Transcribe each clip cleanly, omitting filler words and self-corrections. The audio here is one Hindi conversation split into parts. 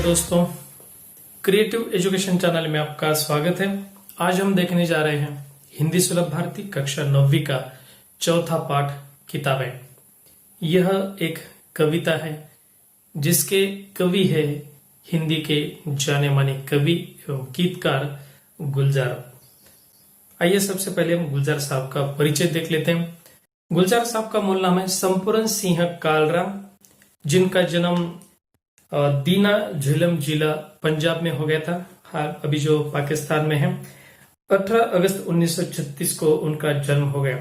दोस्तों, क्रिएटिव एजुकेशन चैनल में आपका स्वागत है। आज हम देखने जा रहे हैं हिंदी सुलभ भारती कक्षा 9वीं का चौथा पाठ किताबें। यह एक कविता है जिसके कवि है हिंदी के जाने माने कवि एवं गीतकार गुलजार। आइए सबसे पहले हम गुलजार साहब का परिचय देख लेते हैं। गुलजार साहब का मूल नाम है संपूर्ण सिंह कालरा, जिनका जन्म दीना झेलम जिला पंजाब में हो गया था, हाल अभी जो पाकिस्तान में है। 18 अगस्त 1936 को उनका जन्म हो गया।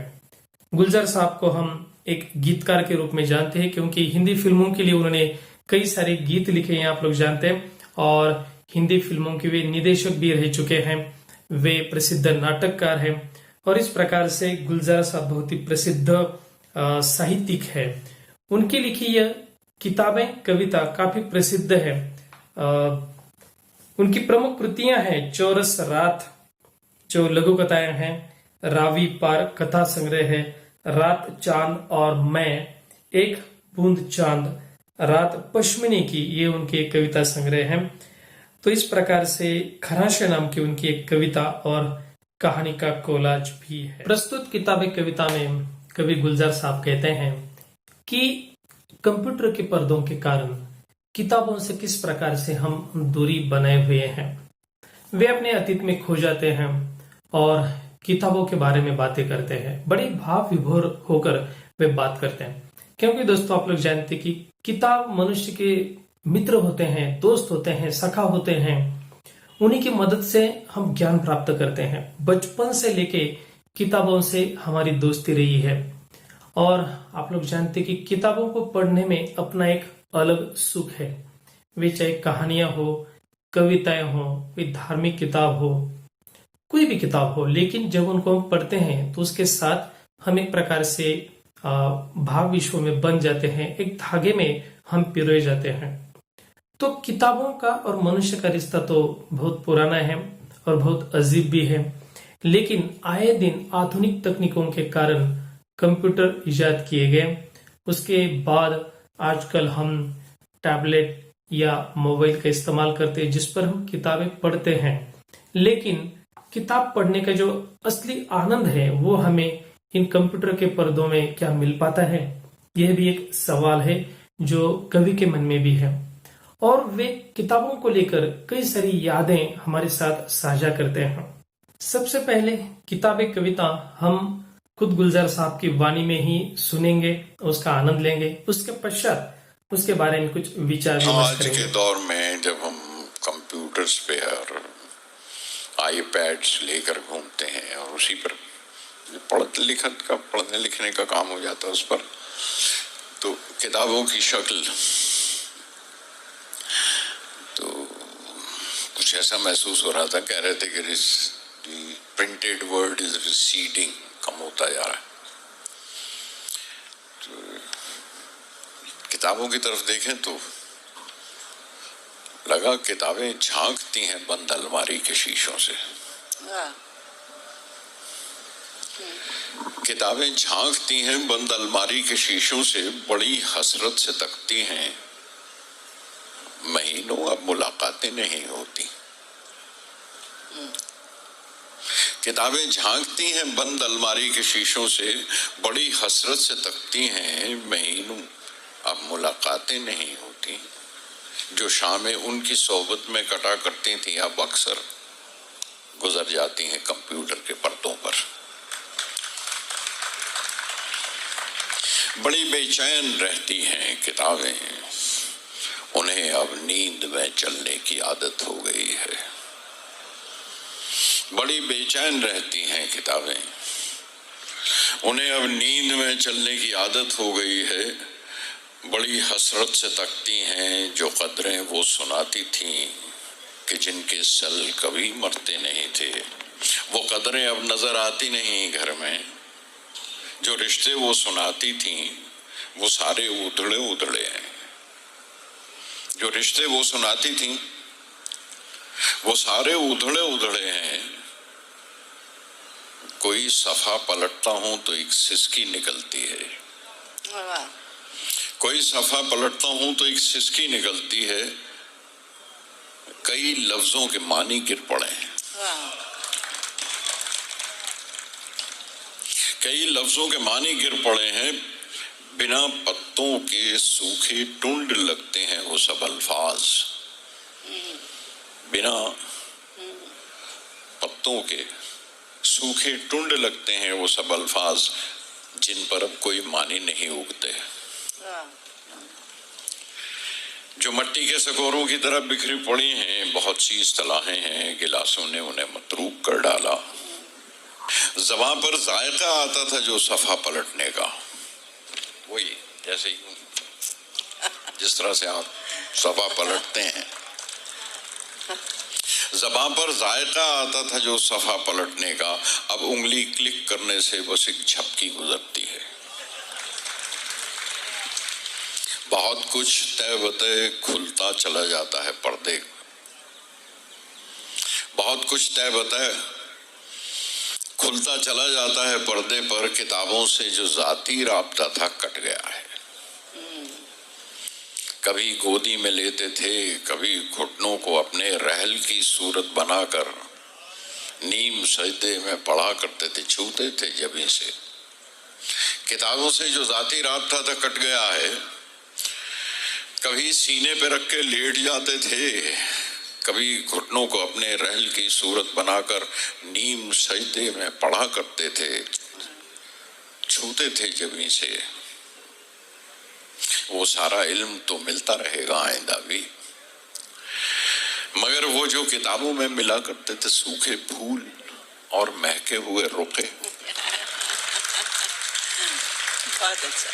गुलजार साहब को हम एक गीतकार के रूप में जानते हैं क्योंकि हिंदी फिल्मों के लिए उन्होंने कई सारे गीत लिखे हैं, आप लोग जानते हैं, और हिंदी फिल्मों के वे निदेशक भी रह चुके हैं। वे प्रसिद्ध नाटककार हैं और इस प्रकार से गुलजार साहब बहुत ही प्रसिद्ध साहित्यिक है। उनकी लिखी यह किताबें कविता काफी प्रसिद्ध है। उनकी प्रमुख कृतियां हैं चौरस रात जो लघु कथाएं हैं, रावी पार कथा संग्रह है, रात चांद और मैं, एक बूंद चांद, रात पश्मिनी की, ये उनके कविता संग्रह हैं। तो इस प्रकार से खराशे नाम की उनकी एक कविता और कहानी का कोलाज भी है। प्रस्तुत किताबें कविता में कवि गुलजार साहब कहते हैं कि कंप्यूटर के पर्दों के कारण किताबों से किस प्रकार से हम दूरी बनाए हुए हैं। वे अपने अतीत में खो जाते हैं और किताबों के बारे में बातें करते हैं। बड़े भाव विभोर होकर वे बात करते हैं क्योंकि दोस्तों आप लोग जानते हैं कि किताब मनुष्य के मित्र होते हैं, दोस्त होते हैं, सखा होते हैं। उन्हीं की मदद से हम ज्ञान प्राप्त करते हैं। बचपन से लेके किताबों से हमारी दोस्ती रही है और आप लोग जानते हैं कि किताबों को पढ़ने में अपना एक अलग सुख है। वे चाहे कहानियां हो, कविताएं हो, कोई धार्मिक किताब हो, कोई भी किताब हो, लेकिन जब उनको हम पढ़ते हैं तो उसके साथ हम एक प्रकार से भाव विश्व में बन जाते हैं, एक धागे में हम पिरोए जाते हैं। तो किताबों का और मनुष्य का रिश्ता तो बहुत पुराना है और बहुत अजीब भी है, लेकिन आए दिन आधुनिक तकनीकों के कारण कंप्यूटर इजाद किए गए। उसके बाद आजकल हम टैबलेट या मोबाइल का इस्तेमाल करते हैं जिस पर हम किताबें पढ़ते हैं, लेकिन किताब पढ़ने का जो असली आनंद है वो हमें इन कंप्यूटर के पर्दों में क्या मिल पाता है, यह भी एक सवाल है जो कवि के मन में भी है। और वे किताबों को लेकर कई सारी यादें हमारे साथ साझा करते हैं। सबसे पहले किताबें कविता हम खुद गुलजार साहब की वाणी में ही सुनेंगे, उसका आनंद लेंगे, उसके पश्चात उसके बारे में कुछ विचार विमर्श करेंगे। आज के दौर में जब हम कंप्यूटर्स पे और आईपैड्स लेकर घूमते हैं और उसी पर पढ़ने लिखने का काम हो जाता है उस पर, तो किताबों की शक्ल तो कुछ ऐसा महसूस हो रहा था। कह रहे थे कि प्रिंटेड वर्ड इज रिसीडिंग, कम होता जा रहा है। तो किताबों की तरफ देखें तो लगा किताबें झांकती हैं बंद अलमारी के शीशों से। किताबें झांकती हैं बंद अलमारी के शीशों से, बड़ी हसरत से तकती हैं, महीनों अब मुलाकातें नहीं होती। किताबें झांकती हैं बंद अलमारी के शीशों से, बड़ी हसरत से तकती हैं, महीनों अब मुलाकातें नहीं होती। जो शामें उनकी सोहबत में कटा करती थी अब अक्सर गुजर जाती हैं कंप्यूटर के पर्दों पर। बड़ी बेचैन रहती हैं किताबें, उन्हें अब नींद में चलने की आदत हो गई है। बड़ी बेचैन रहती हैं किताबें, उन्हें अब नींद में चलने की आदत हो गई है। बड़ी हसरत से तकती हैं जो कदरें वो सुनाती थीं कि जिनके सल कभी मरते नहीं थे। वो कदरें अब नजर आती नहीं घर में। जो रिश्ते वो सुनाती थीं वो सारे उधड़े उधड़े हैं। जो रिश्ते वो सुनाती थीं वो सारे उधड़े उधड़े हैं। कोई सफा पलटता हूं तो एक सिसकी निकलती है। कोई सफा पलटता हूं तो एक सिसकी निकलती है। कई लफ्जों के मानी गिर पड़े हैं। कई लफ्जों के मानी गिर पड़े हैं। बिना पत्तों के सूखे टुंड लगते हैं वो सब अल्फाज। बिना पत्तों के सूखे टुंड लगते हैं वो सब अल्फाज, जिन पर अब कोई मानी नहीं उगते। जो मट्टी के सकोरों की तरह बिखरी पड़ी हैं, बहुत सी इस्तलाहें हैं, गिलासों ने उन्हें मतरूक कर डाला। ज़बां पर जायका आता था जो सफ़ा पलटने का, वही जैसे जिस तरह से आप सफ़ा पलटते हैं। ज़बां पर जायका आता था जो सफ़ा पलटने का, अब उंगली क्लिक करने से बस एक झपकी गुजरती है। बहुत कुछ तय बतय खुलता चला जाता है पर्दे। बहुत कुछ तय बतय खुलता चला जाता है पर्दे पर। किताबों से जो जाती राब्ता था कट गया है। कभी गोदी में लेते थे, कभी घुटनों को अपने रहल की सूरत बनाकर नीम सजदे में पढ़ा करते थे, छूते थे जबीं से। किताबों से जो जाती राब्ता था कट गया है। कभी सीने पे रख के लेट जाते थे, कभी घुटनों को अपने रहल की सूरत बनाकर नीम सजदे में पढ़ा करते थे, छूते थे जमीन से। वो सारा इल्म तो मिलता रहेगा आइंदा भी, मगर वो जो किताबों में मिला करते थे सूखे फूल और महके हुए रुखे, बहुत अच्छा।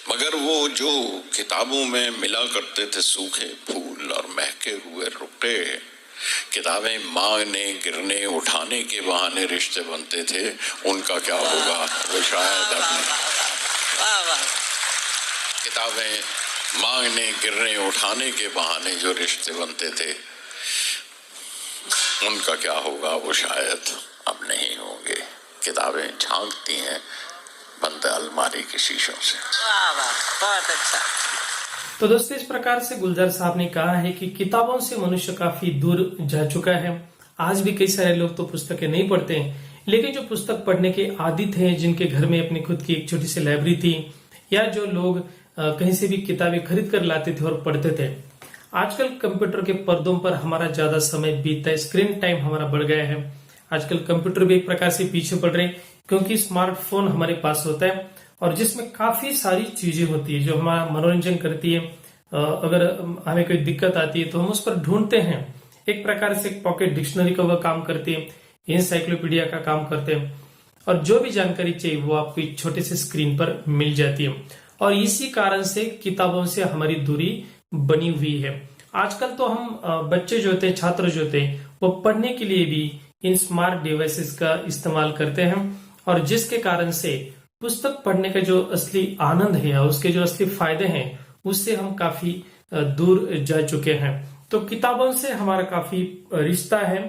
मगर वो जो किताबों में मिला करते थे सूखे फूल और महके हुए रुके, किताबें मांगने गिरने उठाने के बहाने रिश्ते बनते थे, उनका क्या होगा वो शायद अपने। किताबें मांगने गिरने उठाने के बहाने जो रिश्ते बनते थे, उनका क्या होगा वो शायद अब नहीं होंगे। किताबें झांकती हैं बंद अलमारी के शीशों से। वाह वाह, बहुत अच्छा। तो दोस्तों, इस प्रकार से गुलजार साहब ने कहा है कि किताबों से मनुष्य काफी दूर जा चुका है। आज भी कई सारे लोग तो पुस्तकें नहीं पढ़ते हैं, लेकिन जो पुस्तक पढ़ने के आदी थे, जिनके घर में अपनी खुद की एक छोटी सी लाइब्रेरी थी, या जो लोग कहीं से भी किताबें खरीद कर लाते थे और पढ़ते थे, आजकल कंप्यूटर के पर्दों पर हमारा ज्यादा समय बीतता है, स्क्रीन टाइम हमारा बढ़ गया है। आजकल कंप्यूटर भी एक प्रकार से पीछे पड़ रहे हैं, क्योंकि स्मार्टफोन हमारे पास होता है और जिसमें काफी सारी चीजें होती है जो हमारा मनोरंजन करती है। अगर हमें कोई दिक्कत आती है तो हम उस पर ढूंढते हैं। एक प्रकार से एक पॉकेट डिक्शनरी का वह काम करती है, एनसाइक्लोपीडिया का काम करते हैं, और जो भी जानकारी चाहिए वो आपको एक छोटे से स्क्रीन पर मिल जाती है। और इसी कारण से किताबों से हमारी दूरी बनी हुई है। आजकल तो हम बच्चे जो होते हैं, छात्र जो होते हैं, वो पढ़ने के लिए भी इन स्मार्ट डिवाइसेस का इस्तेमाल करते हैं, और जिसके कारण से पुस्तक पढ़ने का जो असली आनंद है, उसके जो असली फायदे हैं, उससे हम काफी दूर जा चुके हैं। तो किताबों से हमारा काफी रिश्ता है।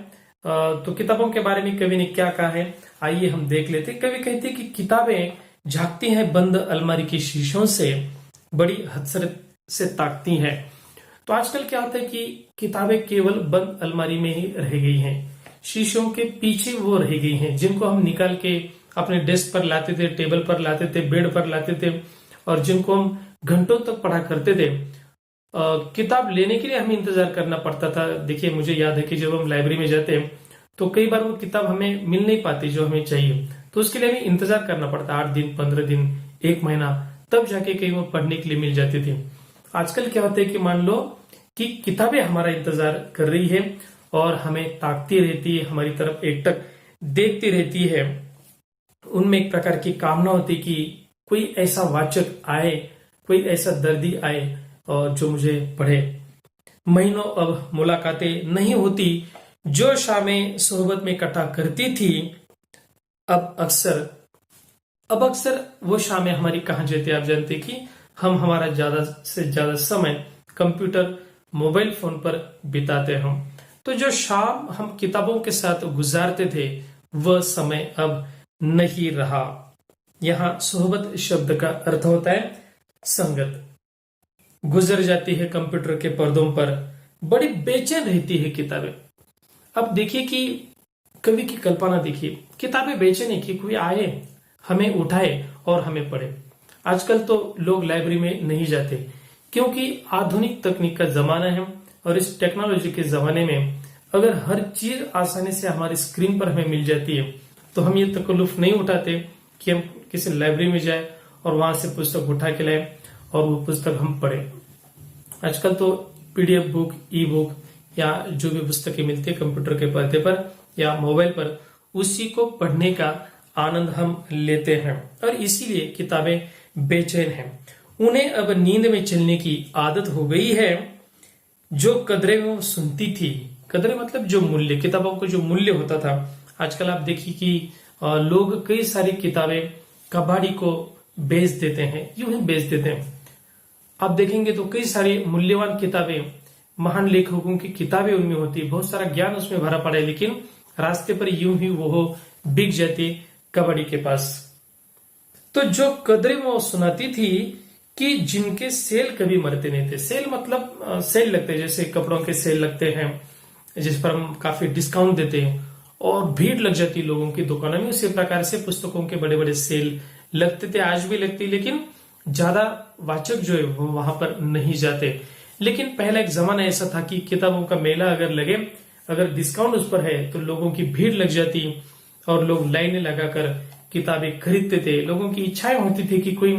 तो किताबों के बारे में कवि ने क्या कहा है, आइए हम देख लेते हैं। कवि कहते हैं कि किताबें झांकती हैं बंद अलमारी के शीशों से, बड़ी हसरत से ताकती हैं। तो आजकल क्या होता है कि किताबें केवल बंद अलमारी में ही रह गई हैं, शीशों के पीछे वो रह गई हैं, जिनको हम निकाल के अपने डेस्क पर लाते थे, टेबल पर लाते थे, बेड पर लाते थे, और जिनको हम घंटों तक पढ़ा करते थे। किताब लेने के लिए हमें इंतजार करना पड़ता था। देखिए, मुझे याद है कि जब हम लाइब्रेरी में जाते हैं तो कई बार वो किताब हमें मिल नहीं पाती जो हमें चाहिए, तो उसके लिए हमें इंतजार करना पड़ता, 8 दिन, 15 दिन, 1 महीना, तब जाके कहीं वो पढ़ने के लिए मिल जाती थी। आजकल क्या होता है कि मान लो कि किताबें हमारा इंतजार कर रही है और हमें ताकती रहती है, हमारी तरफ एकटक देखती रहती है। उनमें एक प्रकार की कामना होती कि कोई ऐसा वाचक आए, कोई ऐसा दर्दी आए और जो मुझे पढ़े। महीनों अब मुलाकातें नहीं होती, जो शामें सोहबत में कटा करती थी, अब अक्सर वो शामें हमारी कहाँ जाती है। आप जानते कि हम हमारा ज्यादा से ज्यादा समय कंप्यूटर, मोबाइल फोन पर बिताते हैं। तो जो शाम हम किताबों के साथ गुजारते थे, वह समय अब नहीं रहा। यहाँ सोहबत शब्द का अर्थ होता है संगत। गुजर जाती है कंप्यूटर के पर्दों पर, बड़ी बेचैन रहती है किताबें। अब देखिए कि कवि की कल्पना देखिए, किताबें बेचैन है कि कोई आए, हमें उठाए और हमें पढ़े। आजकल तो लोग लाइब्रेरी में नहीं जाते क्योंकि आधुनिक तकनीक का जमाना है, और इस टेक्नोलॉजी के जमाने में अगर हर चीज आसानी से हमारी स्क्रीन पर हमें मिल जाती है तो हम ये तकल्लुफ नहीं उठाते कि हम किसी लाइब्रेरी में जाए और वहां से पुस्तक उठा के लाए और वो पुस्तक हम पढ़े। आजकल तो पीडीएफ बुक, ई बुक या जो भी पुस्तकें मिलती है कंप्यूटर के पर्दे पर या मोबाइल पर, उसी को पढ़ने का आनंद हम लेते हैं और इसीलिए किताबें बेचैन हैं। उन्हें अब नींद में चलने की आदत हो गई है। जो कदरें वो सुनती थी, कदरें मतलब जो मूल्य, किताबों को जो मूल्य होता था, आजकल आप देखिए कि लोग कई सारी किताबें कबाड़ी को बेच देते हैं, यूं ही बेच देते हैं। आप देखेंगे तो कई सारी मूल्यवान किताबें, महान लेखकों की किताबें उनमें होती है, बहुत सारा ज्ञान उसमें भरा पड़ा है, लेकिन रास्ते पर यूं ही वो बिक जाती कबाड़ी के पास। तो जो कदरें वो सुनाती थी कि जिनके सेल कभी मरते नहीं थे। सेल मतलब सेल लगते हैं, जैसे कपड़ों के सेल लगते हैं जिस पर हम काफी डिस्काउंट देते हैं और भीड़ लग जाती है लोगों की दुकानों में, उसी प्रकार से पुस्तकों के बड़े बड़े सेल लगते थे, आज भी लगती, लेकिन ज्यादा वाचक जो है वो वहां पर नहीं जाते। लेकिन पहला एक जमाना ऐसा था कि किताबों का मेला अगर लगे, अगर डिस्काउंट उस पर है तो लोगों की भीड़ लग जाती और लोग लाइनें लगाकर किताबें खरीदते थे। लोगों की इच्छाएं होती थी कि कोई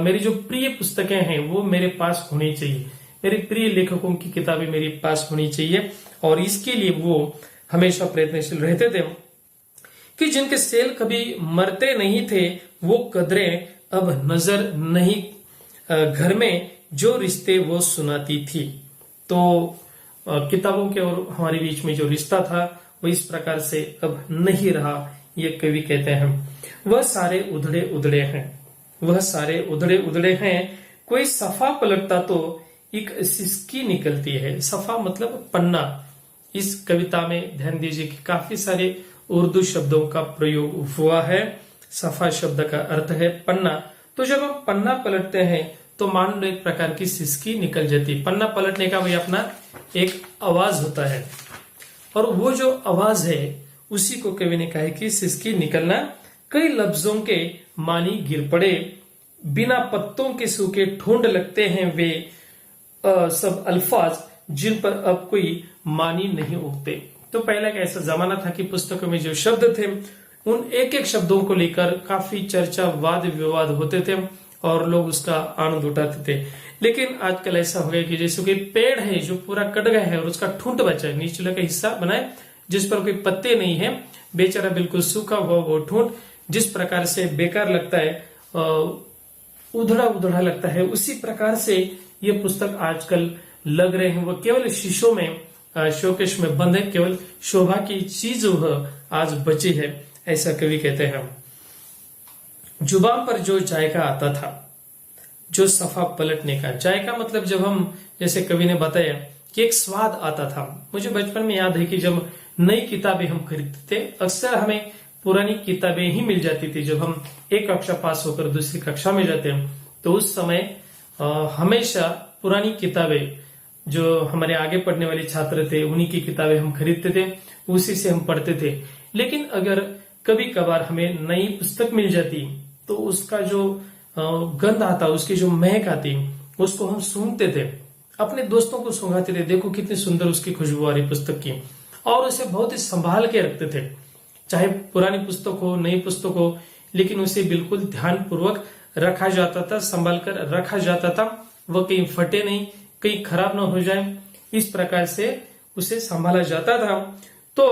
मेरी जो प्रिय पुस्तकें हैं वो मेरे पास होनी चाहिए, मेरे प्रिय लेखकों की किताबें मेरे पास होनी चाहिए, और इसके लिए वो हमेशा प्रयत्नशील रहते थे कि जिनके सेल कभी मरते नहीं थे वो कदरें अब नजर नहीं, घर में जो रिश्ते वो सुनाती थी। तो किताबों के और हमारे बीच में जो रिश्ता था वो इस प्रकार से अब नहीं रहा, ये कवि कहते हैं। वह सारे उधड़े उधड़े हैं, वह सारे उधड़े उधड़े हैं, कोई सफा पलटता तो एक सिसकी निकलती है। सफा मतलब पन्ना। इस कविता में ध्यान दीजिए कि काफी सारे उर्दू शब्दों का प्रयोग हुआ है। सफा शब्द का अर्थ है पन्ना। तो जब हम पन्ना पलटते हैं तो मान लो एक प्रकार की सिसकी निकल जाती है। पन्ना पलटने का वही अपना एक आवाज होता है, और वो जो आवाज है उसी को कवि ने कहा है कि सिसकी निकलना। कई लफ्जों के मानी गिर पड़े, बिना पत्तों के सूखे ठूंढ लगते हैं वे सब अल्फाज जिन पर अब कोई मानी नहीं उगते। तो पहला का ऐसा जमाना था कि पुस्तकों में जो शब्द थे उन एक एक शब्दों को लेकर काफी चर्चा, वाद विवाद होते थे और लोग उसका आनंद उठाते थे। लेकिन आजकल ऐसा हो गया कि जैसे कोई पेड़ है जो पूरा कट गया है और उसका ठूंठ बचा है, निचले का हिस्सा बनाए जिस पर कोई पत्ते नहीं है, बेचारा बिल्कुल सूखा हुआ वो ठूंठ जिस प्रकार से बेकार लगता है, उधड़ा उधड़ा लगता है, उसी प्रकार से ये पुस्तक आजकल लग रहे हैं। वो केवल शीशों में, शोकेश में बंद है, केवल शोभा की चीज वह आज बची है, ऐसा कवि कहते हैं। जुबान पर जो जायका आता था, जो सफा पलटने का जायका मतलब जब हम, जैसे कवि ने बताया कि एक स्वाद आता था। मुझे बचपन में याद है कि जब नई किताबें हम खरीदते थे, अक्सर हमें पुरानी किताबें ही मिल जाती थी। जब हम एक कक्षा पास होकर दूसरी कक्षा में जाते हैं तो उस समय हमेशा पुरानी किताबें, जो हमारे आगे पढ़ने वाले छात्र थे उन्हीं की किताबें हम खरीदते थे, उसी से हम पढ़ते थे। लेकिन अगर कभी कभार हमें नई पुस्तक मिल जाती तो उसका जो गंध आता, उसकी जो महक आती, उसको हम सूंघते थे, अपने दोस्तों को सुंघाते थे, देखो कितनी सुंदर उसकी खुशबू आ रही पुस्तक की, और उसे बहुत ही संभाल के रखते थे। चाहे पुरानी पुस्तक हो, नई पुस्तक हो, लेकिन उसे बिल्कुल ध्यान पूर्वक रखा जाता था, संभाल कर रखा जाता था। वह कहीं फटे नहीं, कहीं खराब ना हो जाए, इस प्रकार से उसे संभाला जाता था। तो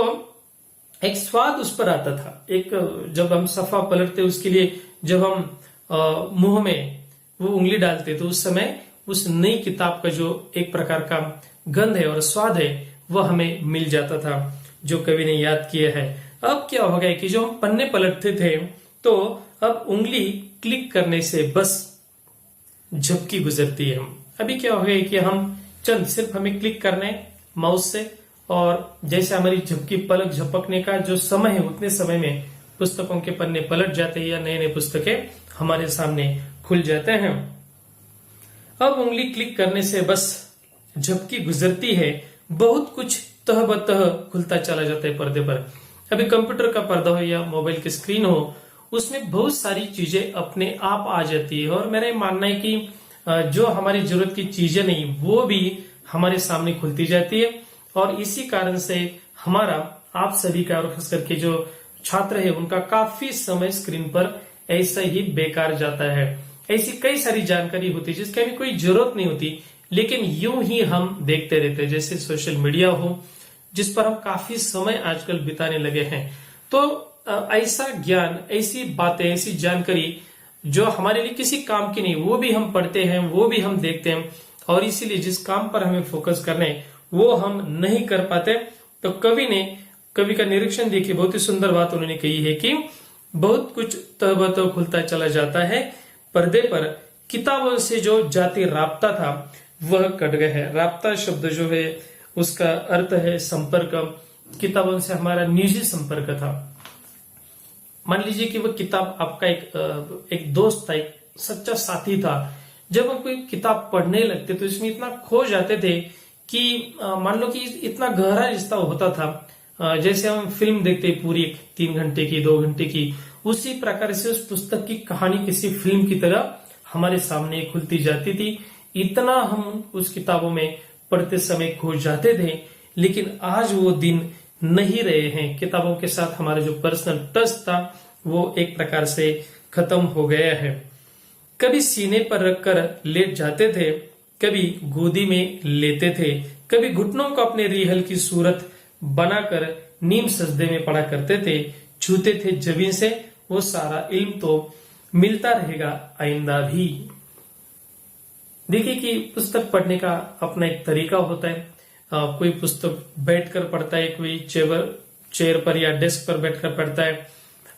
एक स्वाद उस पर आता था। एक जब हम सफा पलटते, उसके लिए जब हम मुंह में वो उंगली डालते तो उस समय उस नई किताब का जो एक प्रकार का गंध है और स्वाद है वह हमें मिल जाता था, जो कवि ने याद किया है। अब क्या हो गया कि जो हम पन्ने पलटते थे तो अब उंगली क्लिक करने से बस झपकी गुजरती है। अभी क्या हो गया कि हम चंद सिर्फ हमें क्लिक करने माउस से, और जैसे हमारी झपकी पलक झपकने का जो समय है उतने समय में पुस्तकों के पन्ने पलट जाते हैं या नए नए पुस्तकें हमारे सामने खुल जाते हैं। अब उंगली क्लिक करने से बस झपकी गुजरती है, बहुत कुछ तह बतह खुलता चला जाता है पर्दे पर। अभी कंप्यूटर का पर्दा हो या मोबाइल की स्क्रीन हो, उसमें बहुत सारी चीजें अपने आप आ जाती है। और मेरा मानना है कि जो हमारी जरूरत की चीजें नहीं, वो भी हमारे सामने खुलती जाती है। और इसी कारण से हमारा, आप सभी का, और खास करके जो छात्र है, उनका काफी समय स्क्रीन पर ऐसा ही बेकार जाता है। ऐसी कई सारी जानकारी होती है जिसकी अभी कोई जरूरत नहीं होती, लेकिन यूं ही हम देखते रहते हैं। जैसे सोशल मीडिया हो, जिस पर हम काफी समय आजकल बिताने लगे हैं। तो ऐसा ज्ञान, ऐसी बातें, ऐसी जानकारी जो हमारे लिए किसी काम की नहीं, वो भी हम पढ़ते हैं, वो भी हम देखते हैं। और इसीलिए जिस काम पर हमें फोकस करना है वो हम नहीं कर पाते। तो कवि का निरीक्षण देखिए, बहुत ही सुंदर बात उन्होंने कही है कि बहुत कुछ तब खुलता चला जाता है पर्दे पर, किताबों से जो जाति राब्ता था वह कट गया है। राब्ता शब्द जो है उसका अर्थ है संपर्क। किताबों से हमारा निजी संपर्क था। मान लीजिए कि वह किताब आपका एक दोस्त था, एक सच्चा साथी था। जब हम कोई किताब पढ़ने लगते तो इसमें इतना खो जाते थे कि मान लो कि इतना गहरा रिश्ता होता था। जैसे हम फिल्म देखते पूरी 3 घंटे की, 2 घंटे की, उसी प्रकार से उस पुस्तक की कहानी किसी फिल्म की तरह हमारे सामने खुलती जाती थी। इतना हम उस किताबों में पढ़ते समय खो जाते थे। लेकिन आज वो दिन नहीं रहे हैं। किताबों के साथ हमारा जो पर्सनल टच था वो एक प्रकार से खत्म हो गया है। कभी सीने पर रखकर लेट जाते थे, कभी गोदी में लेते थे, कभी घुटनों को अपने रिहल की सूरत बनाकर नीम सजदे में पढ़ा करते थे, छूते थे जबीन से वो सारा इल्म तो मिलता रहेगा आइंदा भी। देखिए कि पुस्तक पढ़ने का अपना एक तरीका होता है। कोई पुस्तक बैठकर पढ़ता है, कोई चेयर पर या डेस्क पर बैठकर पढ़ता है,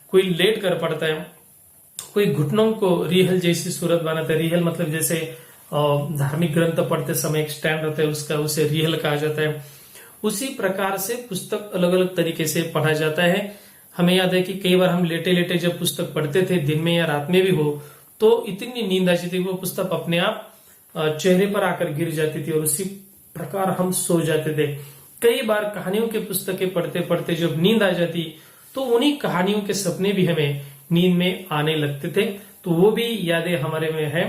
कोई लेट कर पढ़ता है, कोई घुटनों को रिहल जैसी सूरत बनाता है। रिहल मतलब जैसे धार्मिक ग्रंथ पढ़ते समय एक स्टैंड रहता है उसका, उसे रिहल कहा जाता है। उसी प्रकार से पुस्तक अलग अलग तरीके से पढ़ा जाता है। हमें याद है कि कई बार हम लेटे लेटे जब पुस्तक पढ़ते थे, दिन में या रात में भी हो, तो इतनी नींद आती थी वो पुस्तक अपने आप चेहरे पर आकर गिर जाती थी और उसी प्रकार हम सो जाते थे। कई बार कहानियों की पुस्तकें पढ़ते पढ़ते जब नींद आ जाती तो उन्हीं कहानियों के सपने भी हमें नींद में आने लगते थे। तो वो भी यादें हमारे में है।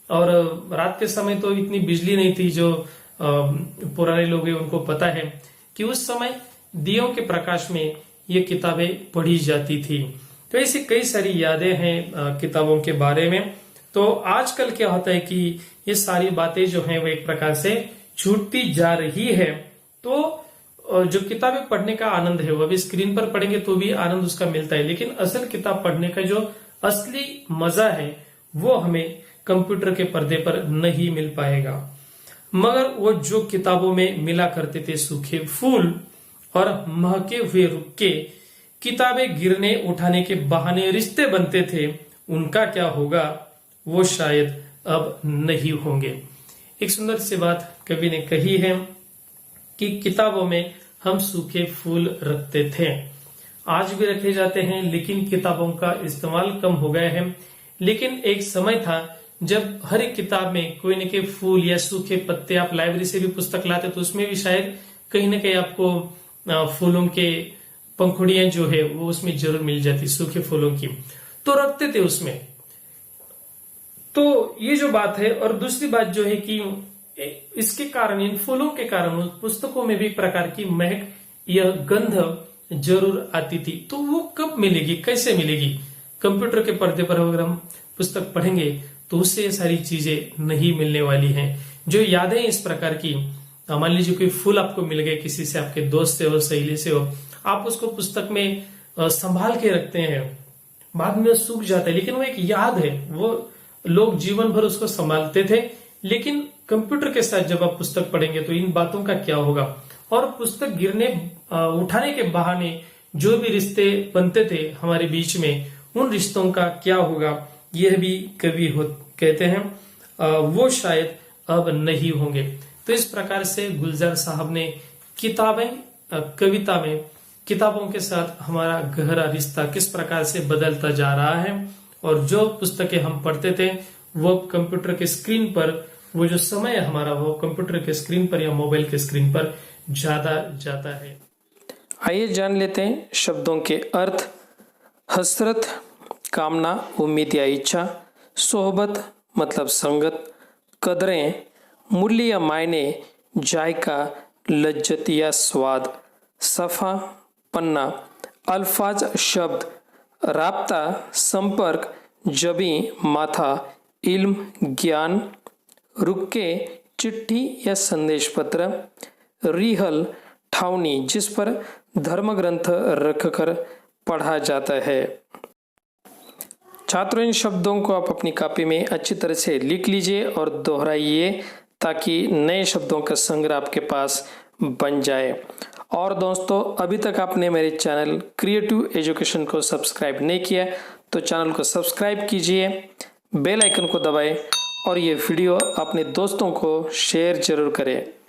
और रात के समय तो इतनी बिजली नहीं थी, जो पुराने लोग हैं उनको पता है कि उस समय दियों के प्रकाश में ये किताबें पढ़ी जाती थी। तो ऐसी कई सारी यादें हैं किताबों के बारे में। तो आजकल क्या होता है कि ये सारी बातें जो हैं वो एक प्रकार से छूटती जा रही है। तो जो किताबें पढ़ने का आनंद है वो अभी स्क्रीन पर पढ़ेंगे तो भी आनंद उसका मिलता है, लेकिन असल किताब पढ़ने का जो असली मजा है वो हमें कंप्यूटर के पर्दे पर नहीं मिल पाएगा। मगर वो जो किताबों में मिला करते थे सूखे फूल और महके हुए रुक्के, किताबें गिरने उठाने के बहाने रिश्ते बनते थे, उनका क्या होगा वो शायद अब नहीं होंगे। एक सुंदर सी बात कवि ने कही है कि किताबों में हम सूखे फूल रखते थे, आज भी रखे जाते हैं, लेकिन किताबों का इस्तेमाल कम हो गया है। लेकिन एक समय था जब हर एक किताब में कोई न कोई फूल या सूखे पत्ते, आप लाइब्रेरी से भी पुस्तक लाते तो उसमें भी शायद कहीं ना कहीं आपको फूलों के पंखुड़ियां जो है वो उसमें जरूर मिल जाती, सूखे फूलों की, तो रखते थे उसमें। तो ये जो बात है। और दूसरी बात जो है कि इसके कारण, इन फूलों के कारण पुस्तकों में भी एक प्रकार की महक या गंध जरूर आती थी। तो वो कब मिलेगी, कैसे मिलेगी? कंप्यूटर के पर्दे पर अगर हम पुस्तक पढ़ेंगे तो उससे ये सारी चीजें नहीं मिलने वाली हैं। जो यादें इस प्रकार की, मान लीजिए कोई फूल आपको मिल गए किसी से, आपके दोस्त से हो, सहेली से हो, आप उसको पुस्तक में संभाल के रखते हैं, बाद में सूख जाता है, लेकिन वो एक याद है। वो लोग जीवन भर उसको संभालते थे। लेकिन कंप्यूटर के साथ जब आप पुस्तक पढ़ेंगे तो इन बातों का क्या होगा? और पुस्तक गिरने उठाने के बहाने जो भी रिश्ते बनते थे हमारे बीच में, उन रिश्तों का क्या होगा? यह भी कवि कहते हैं वो शायद अब नहीं होंगे। तो इस प्रकार से गुलजार साहब ने किताबें, कविता में किताबों के साथ हमारा गहरा रिश्ता किस प्रकार से बदलता जा रहा है, और जो पुस्तकें हम पढ़ते थे वो कंप्यूटर के स्क्रीन पर वो जो समय है हमारा वो कंप्यूटर के स्क्रीन पर या मोबाइल के स्क्रीन पर ज्यादा जाता है। आइए जान लेते हैं शब्दों के अर्थ। हसरत कामना, उम्मीद या इच्छा। सोहबत मतलब संगत। कदरें मूल्य या मायने, जायका, लज्जत या स्वाद। सफ़ा पन्ना। अल्फाज शब्द। राब्ता संपर्क, जबी माथा, इल्म ज्ञान। रुके चिट्ठी या संदेश पत्र। रिहल ठावनी, जिस पर धर्म ग्रंथ रखकर पढ़ा जाता है। छात्रों, इन शब्दों को आप अपनी कॉपी में अच्छी तरह से लिख लीजिए और दोहराइए ताकि नए शब्दों का संग्रह आपके पास बन जाए। और दोस्तों, अभी तक आपने मेरे चैनल क्रिएटिव एजुकेशन को सब्सक्राइब नहीं किया तो चैनल को सब्सक्राइब कीजिए, बेल आइकन को दबाएं और ये वीडियो अपने दोस्तों को शेयर जरूर करें।